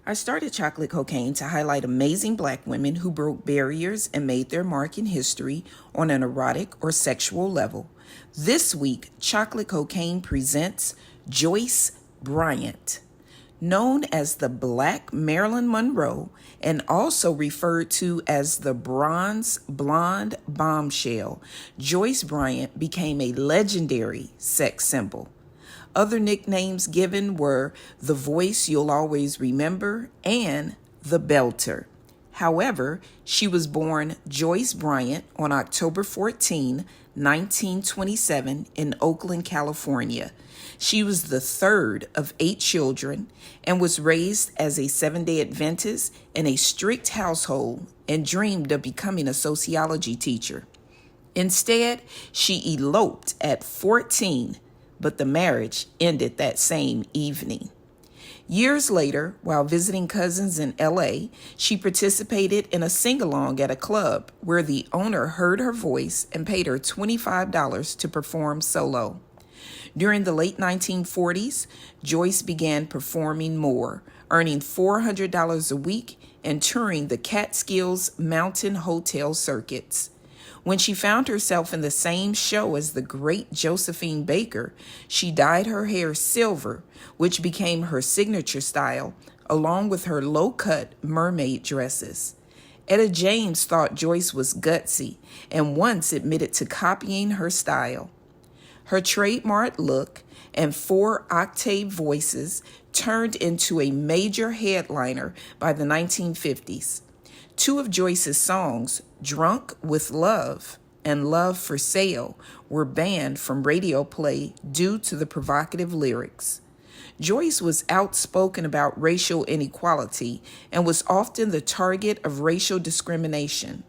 I started Chocolate Cocaine to highlight amazing black women who broke barriers and made their mark in history on an erotic or sexual level. This week, Chocolate Cocaine presents Joyce Bryant. Known as the Black Marilyn Monroe and also referred to as the Bronze Blonde Bombshell, Joyce Bryant became a legendary sex symbol. Other nicknames given were the Voice You'll Always Remember and the Belter. However, she was born Joyce Bryant on October 14, 1927 in Oakland, California. She was the third of 8 children and was raised as a Seventh-day Adventist in a strict household and dreamed of becoming a sociology teacher. Instead, she eloped at 14, but the marriage ended that same evening. Years later, while visiting cousins in LA, she participated in a sing-along at a club where the owner heard her voice and paid her $25 to perform solo. During the late 1940s, Joyce began performing more, earning $400 a week and touring the Catskills Mountain Hotel circuits. When she found herself in the same show as the great Josephine Baker, she dyed her hair silver, which became her signature style, along with her low-cut mermaid dresses. Etta James thought Joyce was gutsy and once admitted to copying her style. Her trademark look and 4-octave voices turned into a major headliner by the 1950s. 2 of Joyce's songs, Drunk with Love and Love for Sale, were banned from radio play due to the provocative lyrics. Joyce was outspoken about racial inequality and was often the target of racial discrimination.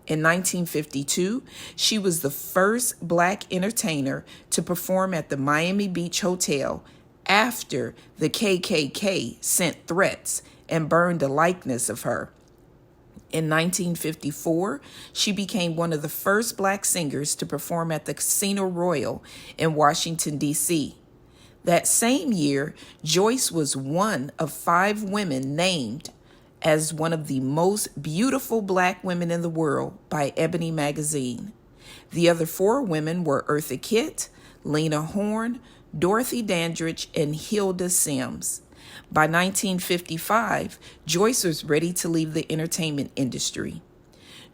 In 1952, she was the first black entertainer to perform at the Miami Beach Hotel after the KKK sent threats and burned a likeness of her. In 1954, she became one of the first black singers to perform at the Casino Royal in Washington, D.C. That same year, Joyce was one of 5 women named as one of the most beautiful black women in the world by Ebony magazine. The other 4 women were Eartha Kitt, Lena Horne, Dorothy Dandridge, and Hilda Sims. By 1955, Joyce was ready to leave the entertainment industry.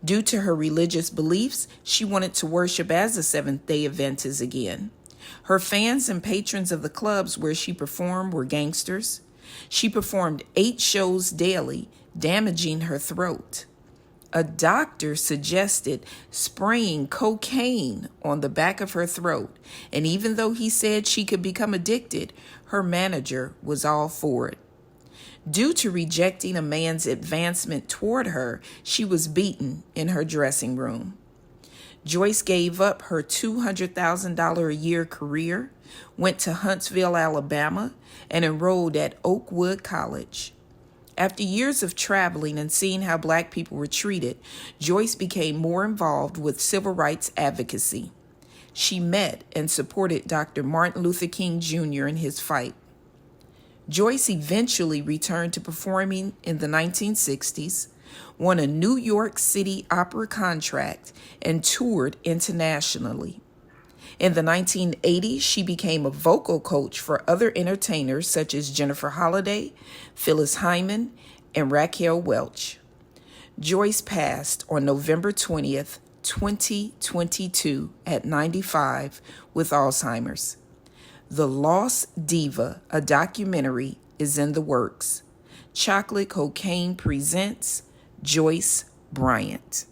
Due to her religious beliefs, she wanted to worship as a Seventh-day Adventist again. Her fans and patrons of the clubs where she performed were gangsters. She performed 8 shows daily, damaging her throat. A doctor suggested spraying cocaine on the back of her throat, and even though he said she could become addicted, her manager was all for it. Due to rejecting a man's advancement toward her, she was beaten in her dressing room. Joyce gave up her $200,000 a year career, went to Huntsville, Alabama, and enrolled at Oakwood College. After years of traveling and seeing how black people were treated, Joyce became more involved with civil rights advocacy. She met and supported Dr. Martin Luther King Jr. in his fight. Joyce eventually returned to performing in the 1960s, won a New York City opera contract, and toured internationally. In the 1980s, she became a vocal coach for other entertainers such as Jennifer Holliday, Phyllis Hyman, and Raquel Welch. Joyce passed on November 20th, 2022 at 95 with Alzheimer's. The Lost Diva, a documentary, is in the works. Chocolate Cocaine presents Joyce Bryant.